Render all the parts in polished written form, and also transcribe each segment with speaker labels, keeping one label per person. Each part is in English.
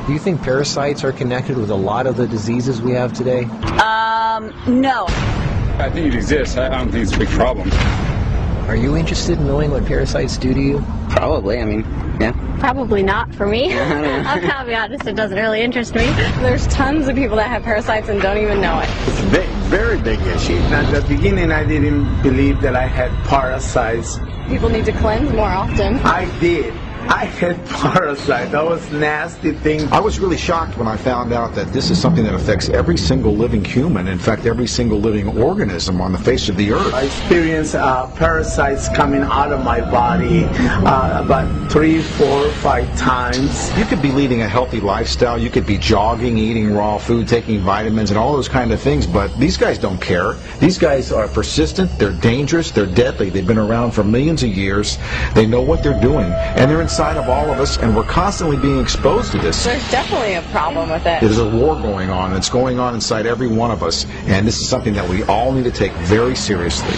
Speaker 1: Do you think parasites are connected with a lot of the diseases we have today?
Speaker 2: No.
Speaker 3: I think it exists. I don't think it's a big problem.
Speaker 1: Are you interested in knowing what parasites do to you?
Speaker 4: Probably, I mean, yeah.
Speaker 2: Probably not for me. I'll be honest, it doesn't really interest me. There's tons of people that have parasites and don't even know it.
Speaker 5: It's a very big issue. At the beginning, I didn't believe that I had parasites.
Speaker 2: People need to cleanse more often.
Speaker 5: I did. I had parasites. That was nasty thing.
Speaker 6: I was really shocked when I found out that this is something that affects every single living human, in fact, every single living organism on the face of the earth.
Speaker 5: I experienced parasites coming out of my body about 3, 4, 5 times.
Speaker 6: You could be leading a healthy lifestyle. You could be jogging, eating raw food, taking vitamins, and all those kind of things, but these guys don't care. These guys are persistent. They're dangerous. They're deadly. They've been around for millions of years. They know what they're doing, and they're inside of all of us, and we're constantly being exposed to this.
Speaker 2: There's definitely a problem with it.
Speaker 6: There's a war going on, and it's going on inside every one of us, and this is something that we all need to take very seriously.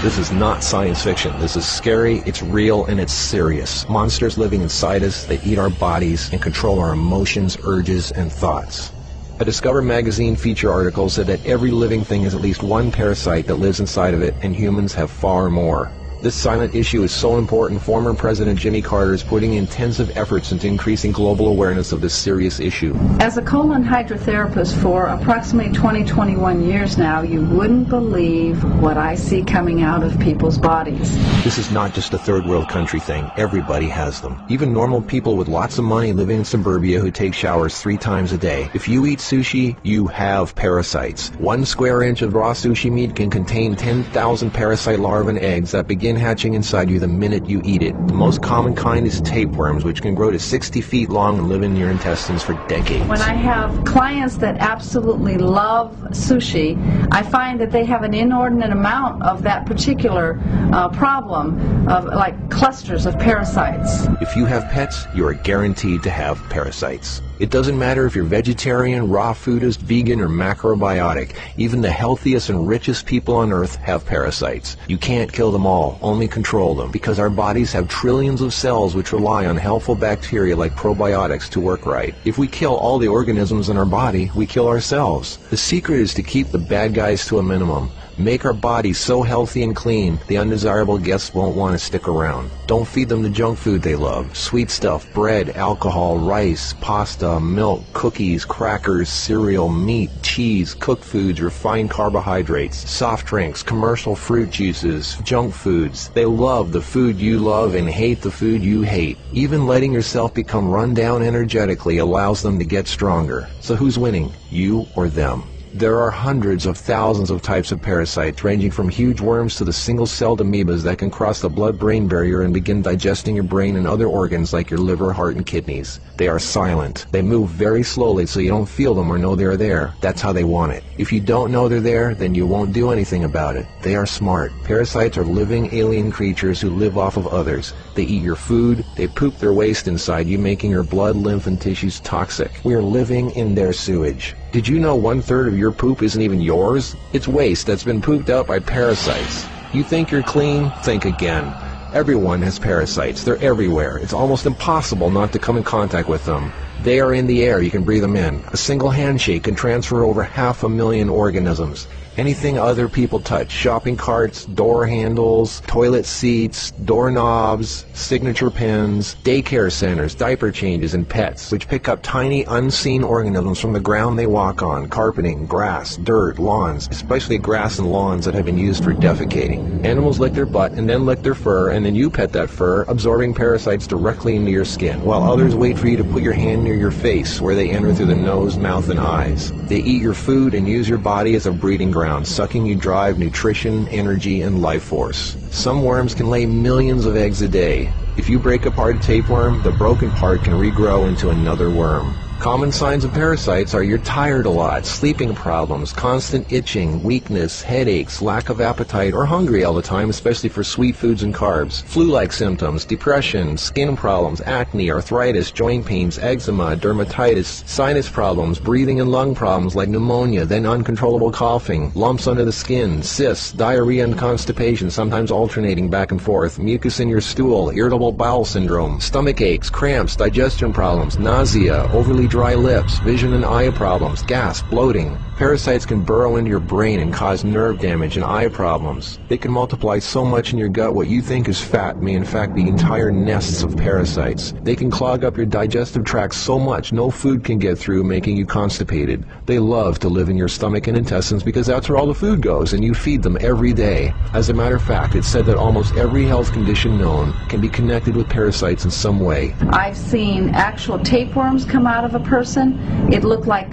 Speaker 1: This is not science fiction. This is scary, it's real, and it's serious. Monsters living inside us, they eat our bodies and control our emotions, urges, and thoughts. A Discover magazine feature article said that every living thing has at least one parasite that lives inside of it, and humans have far more. This silent issue is so important, former President Jimmy Carter is putting intensive efforts into increasing global awareness of this serious issue.
Speaker 7: As a colon hydrotherapist for approximately 21 years now, you wouldn't believe what I see coming out of people's bodies.
Speaker 1: This is not just a third world country thing. Everybody has them. Even normal people with lots of money living in suburbia who take showers 3 times a day. If you eat sushi, you have parasites. 1 square inch of raw sushi meat can contain 10,000 parasite larvae and eggs that begin hatching inside you the minute you eat it. The most common kind is tapeworms, which can grow to 60 feet long and live in your intestines for decades.
Speaker 7: When I have clients that absolutely love sushi, I find that they have an inordinate amount of that particular problem of like clusters of parasites.
Speaker 1: If you have pets, you are guaranteed to have parasites. It doesn't matter if you're vegetarian, raw foodist, vegan, or macrobiotic. Even the healthiest and richest people on earth have parasites. You can't kill them all, only control them, because our bodies have trillions of cells which rely on helpful bacteria like probiotics to work right. If we kill all the organisms in our body, we kill ourselves. The secret is to keep the bad guys to a minimum. Make our bodies so healthy and clean, the undesirable guests won't want to stick around. Don't feed them the junk food they love. Sweet stuff, bread, alcohol, rice, pasta, milk, cookies, crackers, cereal, meat, cheese, cooked foods, refined carbohydrates, soft drinks, commercial fruit juices, junk foods. They love the food you love and hate the food you hate. Even letting yourself become run down energetically allows them to get stronger. So who's winning, you or them? There are hundreds of thousands of types of parasites, ranging from huge worms to the single-celled amoebas that can cross the blood-brain barrier and begin digesting your brain and other organs like your liver, heart, and kidneys. They are silent. They move very slowly so you don't feel them or know they're there. That's how they want it. If you don't know they're there, then you won't do anything about it. They are smart. Parasites are living alien creatures who live off of others. They eat your food. They poop their waste inside you, making your blood, lymph, and tissues toxic. We are living in their sewage. Did you know 1/3 of your poop isn't even yours? It's waste that's been pooped out by parasites. You think you're clean? Think again. Everyone has parasites. They're everywhere. It's almost impossible not to come in contact with them. They are in the air. You can breathe them in. A single handshake can transfer over 500,000 organisms. Anything other people touch, shopping carts, door handles, toilet seats, doorknobs, signature pins, daycare centers, diaper changes, and pets, which pick up tiny unseen organisms from the ground they walk on, carpeting, grass, dirt, lawns, especially grass and lawns that have been used for defecating. Animals lick their butt and then lick their fur, and then you pet that fur, absorbing parasites directly into your skin, while others wait for you to put your hand near your face, where they enter through the nose, mouth, and eyes. They eat your food and use your body as a breeding ground, sucking you dry of nutrition, energy, and life force. Some worms can lay millions of eggs a day. If you break apart a tapeworm, the broken part can regrow into another worm. Common signs of parasites are you're tired a lot, sleeping problems, constant itching, weakness, headaches, lack of appetite, or hungry all the time, especially for sweet foods and carbs, flu-like symptoms, depression, skin problems, acne, arthritis, joint pains, eczema, dermatitis, sinus problems, breathing and lung problems like pneumonia, then uncontrollable coughing, lumps under the skin, cysts, diarrhea and constipation, sometimes alternating back and forth, mucus in your stool, irritable bowel syndrome, stomach aches, cramps, digestion problems, nausea, overly permanently dry lips, vision and eye problems, gas, bloating. Parasites can burrow into your brain and cause nerve damage and eye problems. They can multiply so much in your gut what you think is fat may in fact be entire nests of parasites. They can clog up your digestive tract so much no food can get through, making you constipated. They love to live in your stomach and intestines because that's where all the food goes, and you feed them every day. As a matter of fact, it's said that almost every health condition known can be connected with parasites in some way.
Speaker 7: I've seen actual tapeworms come out of a person. It looked like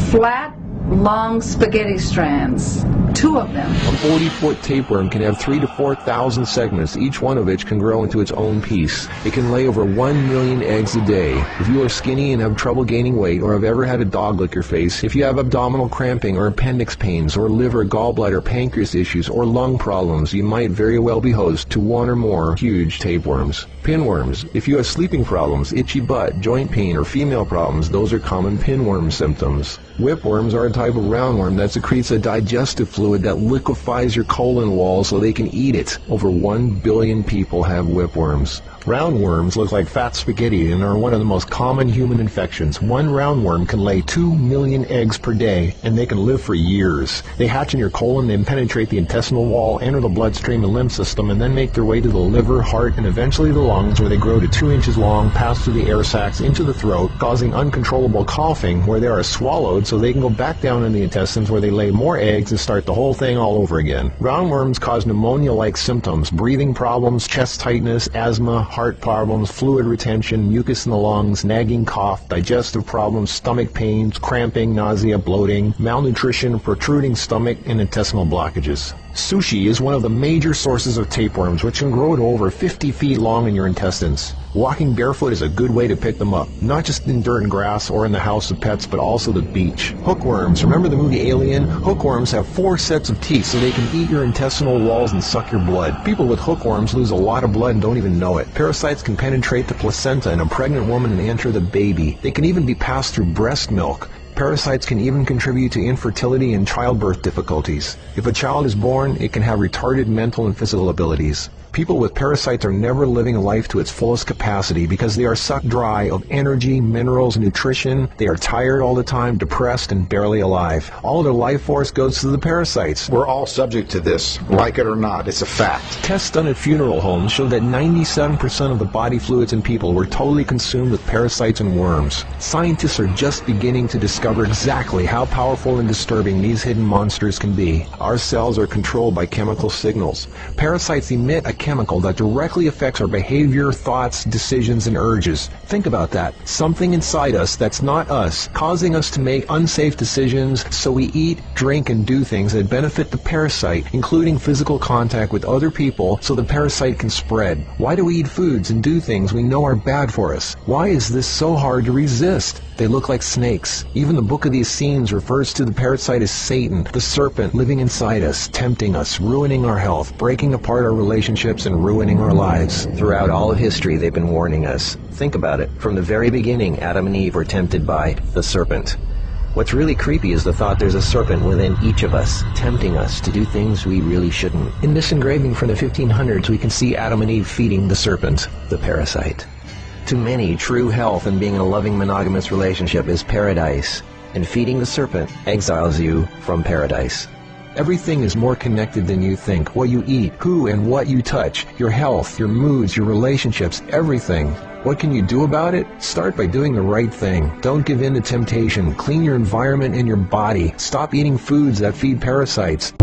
Speaker 7: flat, long spaghetti strands. 2 of them.
Speaker 1: A 40-foot tapeworm can have 3,000 to 4,000 segments, each one of which can grow into its own piece. It can lay over 1 million eggs a day. If you are skinny and have trouble gaining weight, or have ever had a dog lick your face, if you have abdominal cramping or appendix pains, or liver, gallbladder, pancreas issues, or lung problems, you might very well be host to 1 or more huge tapeworms. Pinworms. If you have sleeping problems, itchy butt, joint pain, or female problems, those are common pinworm symptoms. Whipworms are a type of roundworm that secretes a digestive fluid that liquefies your colon wall so they can eat it. Over 1 billion people have whipworms. Roundworms look like fat spaghetti and are one of the most common human infections. One roundworm can lay 2 million eggs per day, and they can live for years. They hatch in your colon, then penetrate the intestinal wall, enter the bloodstream and lymph system, and then make their way to the liver, heart, and eventually the lungs, where they grow to 2 inches long, pass through the air sacs into the throat, causing uncontrollable coughing, where they are swallowed so they can go back down in the intestines, where they lay more eggs and start the whole thing all over again. Roundworms cause pneumonia-like symptoms, breathing problems, chest tightness, asthma, heart problems, fluid retention, mucus in the lungs, nagging cough, digestive problems, stomach pains, cramping, nausea, bloating, malnutrition, protruding stomach, and intestinal blockages. Sushi is one of the major sources of tapeworms, which can grow to over 50 feet long in your intestines. Walking barefoot is a good way to pick them up, not just in dirt and grass or in the house of pets, but also the beach. Hookworms. Remember the movie Alien? Hookworms have 4 sets of teeth so they can eat your intestinal walls and suck your blood. People with hookworms lose a lot of blood and don't even know it. Parasites can penetrate the placenta in a pregnant woman and enter the baby. They can even be passed through breast milk. Parasites can even contribute to infertility and childbirth difficulties. If a child is born, it can have retarded mental and physical abilities. People with parasites are never living life to its fullest capacity because they are sucked dry of energy, minerals, nutrition. They are tired all the time, depressed, and barely alive. All their life force goes to the parasites.
Speaker 6: We're all subject to this, like it or not. It's a fact.
Speaker 1: Tests done at funeral homes show that 97% of the body fluids in people were totally consumed with parasites and worms. Scientists are just beginning to discover exactly how powerful and disturbing these hidden monsters can be. Our cells are controlled by chemical signals. Parasites emit a chemical that directly affects our behavior, thoughts, decisions, and urges. Think about that. Something inside us that's not us, causing us to make unsafe decisions, so we eat, drink, and do things that benefit the parasite, including physical contact with other people so the parasite can spread. Why do we eat foods and do things we know are bad for us? Why is this so hard to resist? They look like snakes. Even the Book of the Essenes refers to the parasite as Satan, the serpent living inside us, tempting us, ruining our health, breaking apart our relationships, and ruining our lives. Throughout all of history, they've been warning us. Think about it. From the very beginning, Adam and Eve were tempted by the serpent. What's really creepy is the thought there's a serpent within each of us, tempting us to do things we really shouldn't. In this engraving from the 1500s, we can see Adam and Eve feeding the serpent, the parasite. To many, true health and being in a loving monogamous relationship is paradise, and feeding the serpent exiles you from paradise. Everything is more connected than you think. What you eat, who and what you touch, your health, your moods, your relationships, everything. What can you do about it? Start by doing the right thing. Don't give in to temptation. Clean your environment and your body. Stop eating foods that feed parasites.